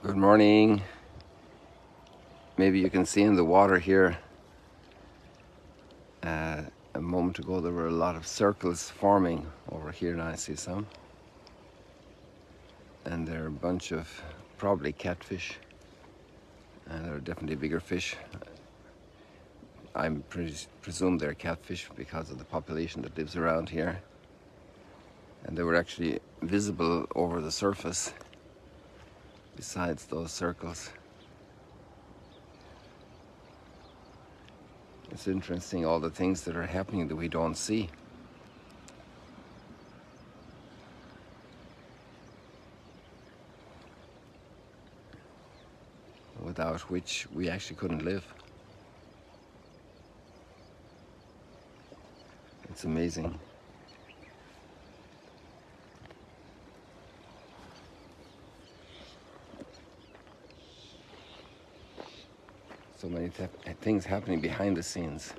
Good morning. Maybe you can see in the water here, a moment ago there were a lot of circles forming over here. Now I see some, and they're a bunch of probably catfish, and they're definitely bigger fish. I presume they're catfish because of the population that lives around here, and they were actually visible over the surface besides those circles. It's interesting, all the things that are happening that we don't see. Without which we actually couldn't live. It's amazing. So many things happening behind the scenes.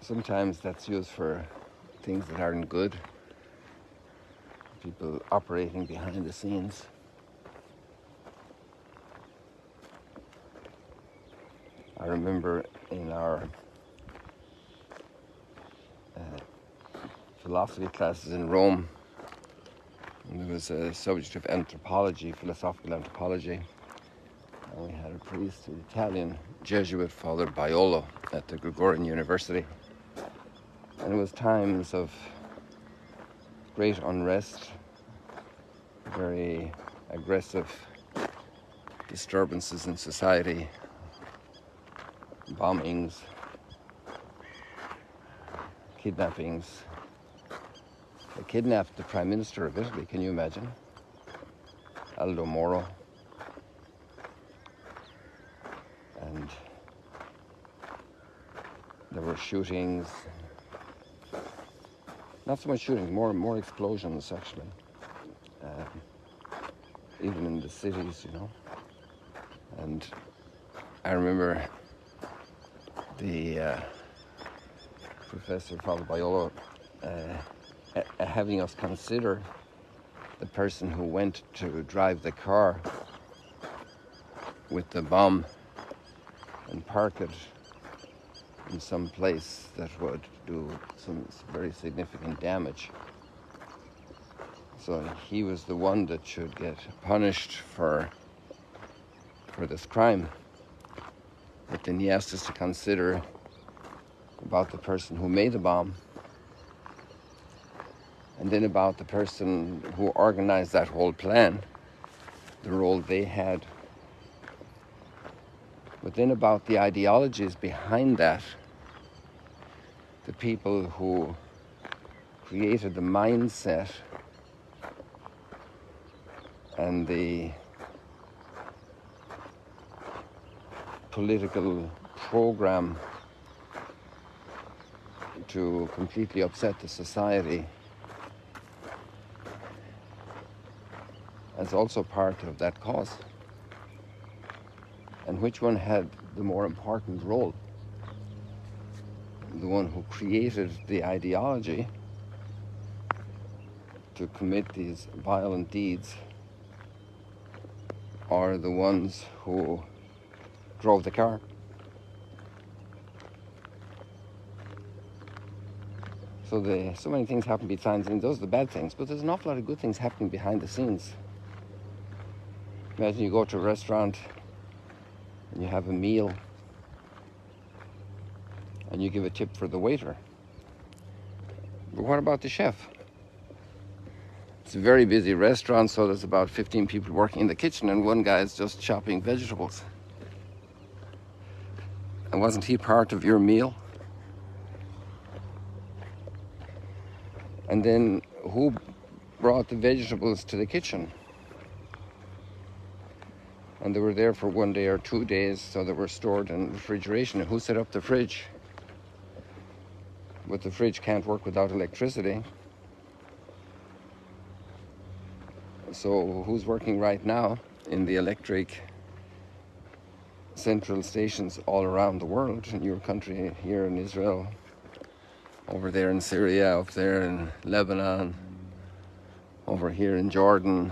Sometimes that's used for things that aren't good. People operating behind the scenes. I remember in our philosophy classes in Rome, and there was a subject of anthropology, philosophical anthropology, and we had a priest, an Italian Jesuit, Father Baiolo, at the Gregorian University. And it was times of great unrest, very aggressive disturbances in society, bombings, kidnappings. They kidnapped the Prime Minister of Italy, can you imagine? Aldo Moro. And there were shootings. Not so much shootings, more explosions actually. Even in the cities, you know. And I remember the Professor Father Baiolo having us consider the person who went to drive the car with the bomb and park it in some place that would do some very significant damage. So he was the one that should get punished for this crime. But then he asked us to consider about the person who made the bomb, and then about the person who organized that whole plan, the role they had, but then about the ideologies behind that, the people who created the mindset and the political program to completely upset the society as also part of that cause, and which one had the more important role, the one who created the ideology to commit these violent deeds, or the ones who drove the car. So many things happen behind the scenes. Those are the bad things, but there's an awful lot of good things happening behind the scenes. Imagine you go to a restaurant and you have a meal and you give a tip for the waiter. But what about the chef? It's a very busy restaurant, so there's about 15 people working in the kitchen and one guy is just chopping vegetables. And wasn't he part of your meal? And then who brought the vegetables to the kitchen? And they were there for 1 day or 2 days, so they were stored in refrigeration. And who set up the fridge? But the fridge can't work without electricity. So who's working right now in the electric central stations all around the world? In your country, here in Israel, over there in Syria, up there in Lebanon, over here in Jordan,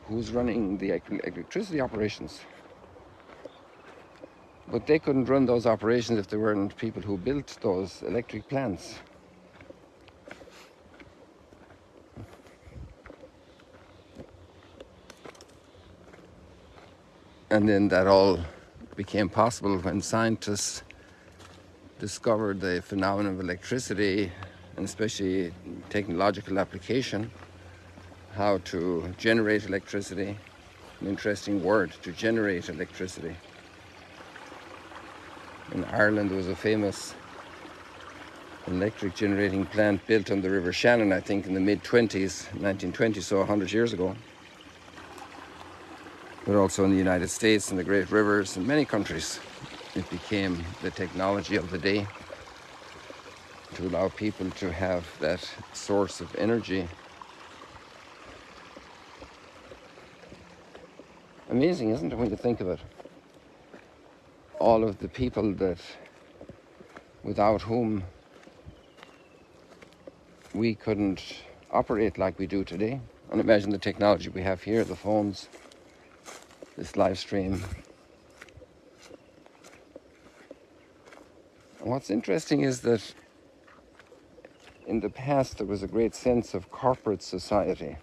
who's running the electricity operations. But they couldn't run those operations if there weren't people who built those electric plants. And then that all became possible when scientists discovered the phenomenon of electricity, and especially technological application, how to generate electricity. An interesting word, to generate electricity. In Ireland, there was a famous electric generating plant built on the River Shannon, I think in the mid-20s, 1920s, so 100 years ago. But also in the United States and the great rivers in many countries, it became the technology of the day to allow people to have that source of energy. Amazing, isn't it, when you think of it? All of the people that, without whom we couldn't operate like we do today. And imagine the technology we have here, the phones, this live stream. And what's interesting is that in the past there was a great sense of corporate society,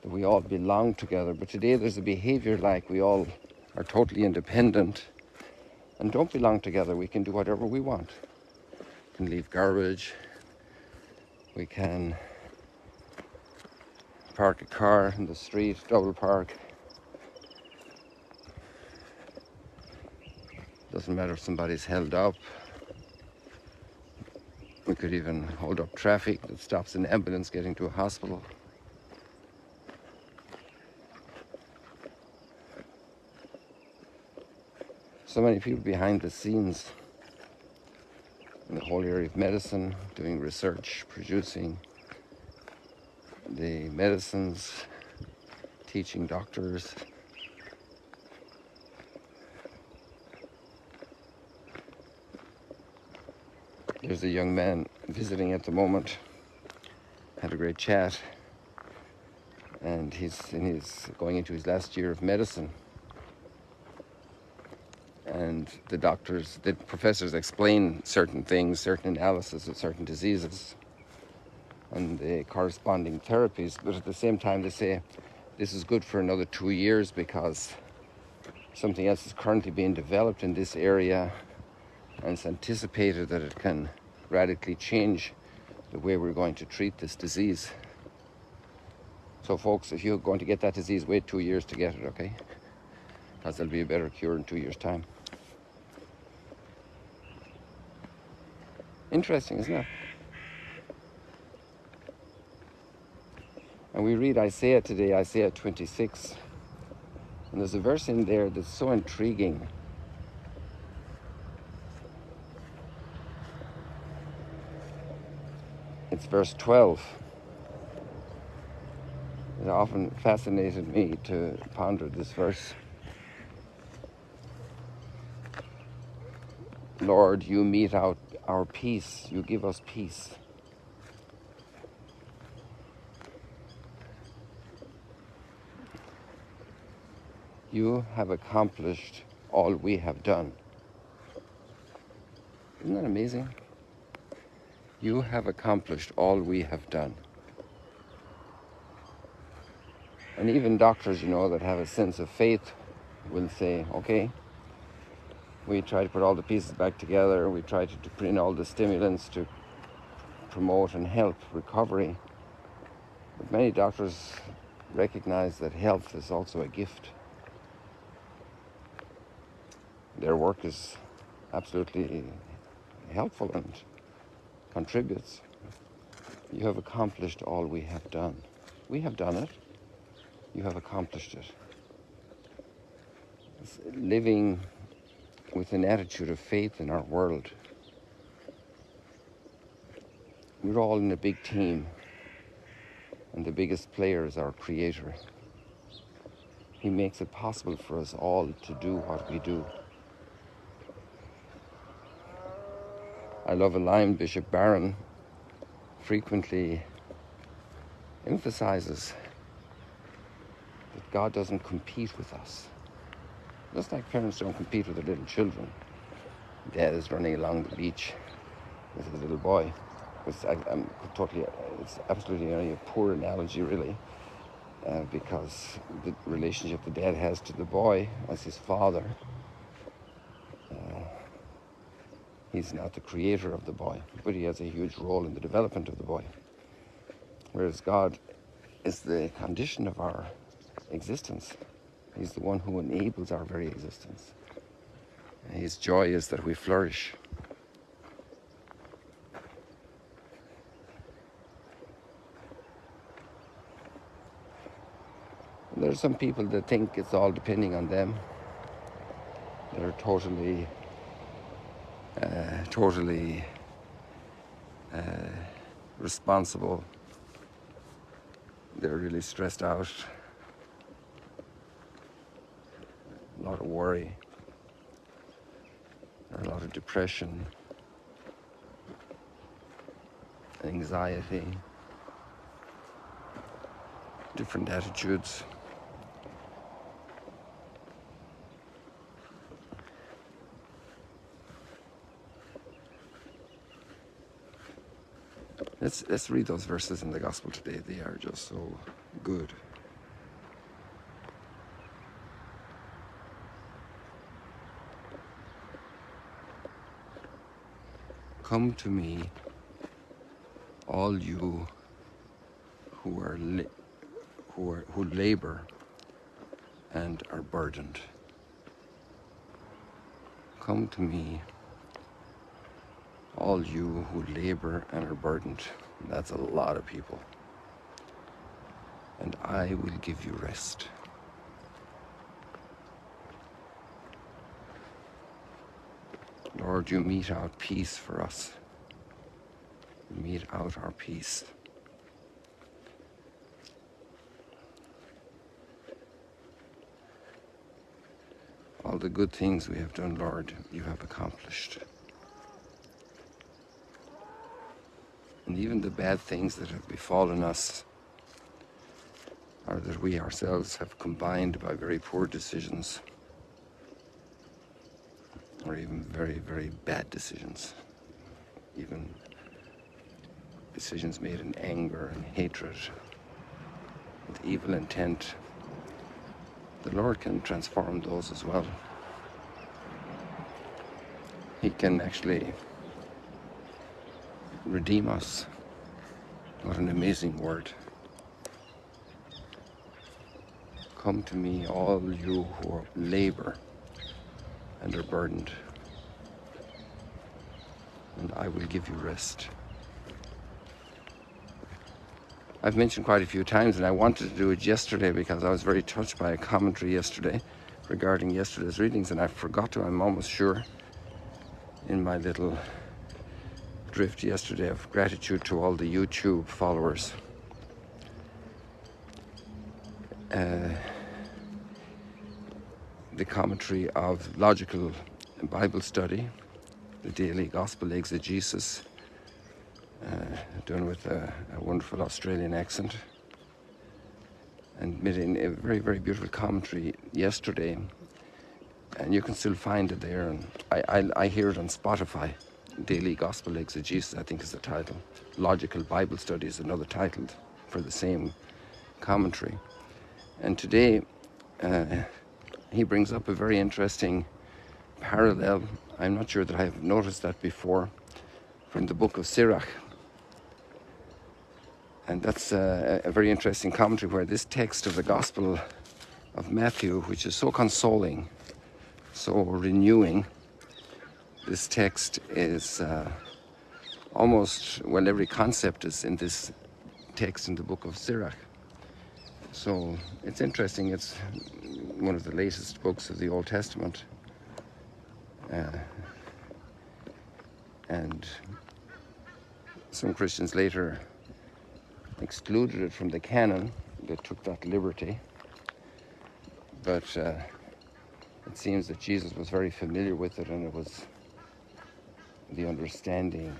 that we all belong together. But today there's a behavior like we all are totally independent and don't belong together. We can do whatever we want. We can leave garbage. We can park a car in the street, double park. Doesn't matter if somebody's held up. We could even hold up traffic that stops an ambulance getting to a hospital. So many people behind the scenes in the whole area of medicine, doing research, producing the medicines, teaching doctors. There's a young man visiting at the moment, had a great chat, and he's going into his last year of medicine. And the professors explain certain things, certain analysis of certain diseases and the corresponding therapies, but at the same time they say this is good for another 2 years because something else is currently being developed in this area, and it's anticipated that it can radically change the way we're going to treat this disease. So folks, if you're going to get that disease, wait 2 years to get it, okay? Because there'll be a better cure in 2 years' time. Interesting, isn't it? And we read Isaiah today, Isaiah 26. And there's a verse in there that's so intriguing. It's verse 12. It often fascinated me to ponder this verse. Lord, you mete out our peace. You give us peace. You have accomplished all we have done. Isn't that amazing? You have accomplished all we have done. And even doctors, that have a sense of faith will say, okay, we try to put all the pieces back together. We try to put in all the stimulants to promote and help recovery. But many doctors recognize that health is also a gift. Their work is absolutely helpful and contributes. You have accomplished all we have done. We have done it. You have accomplished it. It's living with an attitude of faith in our world. We're all in a big team, and the biggest player is our Creator. He makes it possible for us all to do what we do. I love a line Bishop Barron frequently emphasizes that God doesn't compete with us. Just like parents don't compete with their little children. Dad is running along the beach with a little boy. It's absolutely a poor analogy, really, because the relationship the dad has to the boy as his father, he's not the creator of the boy, but he has a huge role in the development of the boy. Whereas God is the condition of our existence. He's the one who enables our very existence. His joy is that we flourish. And there are some people that think it's all depending on them. They're totally responsible. They're really stressed out. A lot of worry. A lot of depression. Anxiety. Different attitudes. Let's read those verses in the gospel today. They are just so good. Come to me, all you who labor and are burdened. Come to me, all you who labor and are burdened. That's a lot of people. And I will give you rest. Lord, you mete out peace for us. You mete out our peace. All the good things we have done, Lord, you have accomplished. And even the bad things that have befallen us, or that we ourselves have combined by very poor decisions, or even very, very bad decisions, even decisions made in anger and hatred, with evil intent. The Lord can transform those as well. He can actually redeem us. What an amazing word. Come to me, all you who labor and are burdened, and I will give you rest. I've mentioned quite a few times, and I wanted to do it yesterday because I was very touched by a commentary yesterday regarding yesterday's readings, and I forgot to, I'm almost sure, in my little drift yesterday of gratitude to all the YouTube followers. The commentary of Logical Bible Study, the daily Gospel Exegesis, done with a wonderful Australian accent, and made a very, very beautiful commentary yesterday, and you can still find it there, and I hear it on Spotify. Daily Gospel Exegesis, I think, is the title. Logical Bible Study is another title for the same commentary. And today he brings up a very interesting parallel. I'm not sure that I have noticed that before, from the book of Sirach. And that's a very interesting commentary where this text of the Gospel of Matthew, which is so consoling, so renewing, this text is almost, well, every concept is in this text in the book of Sirach. So it's interesting. It's one of the latest books of the Old Testament. And some Christians later excluded it from the canon. They took that liberty. But it seems that Jesus was very familiar with it, and it was the understanding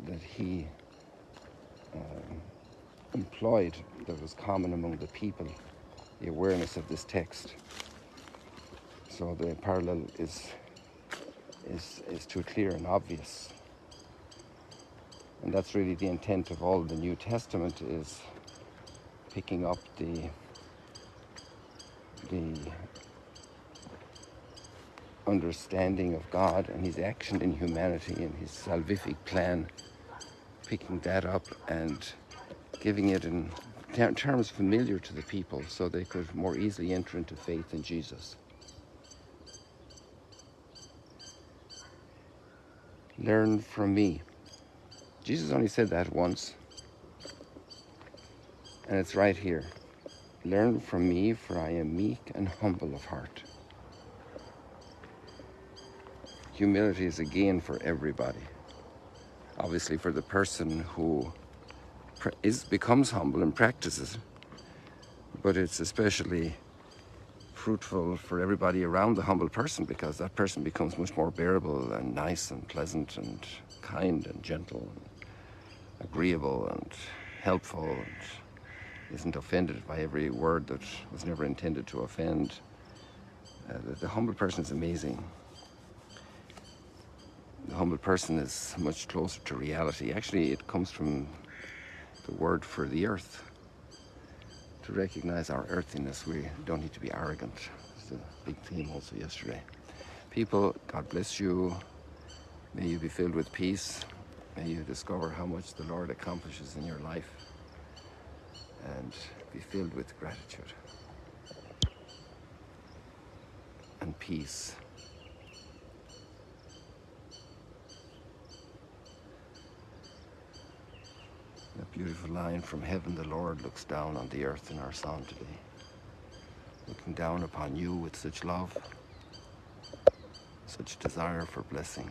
that he employed that was common among the people, the awareness of this text. So the parallel is too clear and obvious. And that's really the intent of all the New Testament, is picking up the understanding of God and his action in humanity and his salvific plan, picking that up and giving it in terms familiar to the people so they could more easily enter into faith in Jesus. Learn from me. Jesus only said that once, and it's right here. Learn from me, for I am meek and humble of heart. Humility is a gain for everybody. Obviously, for the person who becomes humble and practices, but it's especially fruitful for everybody around the humble person, because that person becomes much more bearable and nice and pleasant and kind and gentle and agreeable and helpful and isn't offended by every word that was never intended to offend. The humble person is amazing. The humble person is much closer to reality. Actually, it comes from the word for the earth. To recognize our earthiness, we don't need to be arrogant. It's a big theme also yesterday. People, God bless you. May you be filled with peace. May you discover how much the Lord accomplishes in your life and be filled with gratitude and peace. That beautiful line from heaven, the Lord looks down on the earth in our psalm today, looking down upon you with such love, such desire for blessing.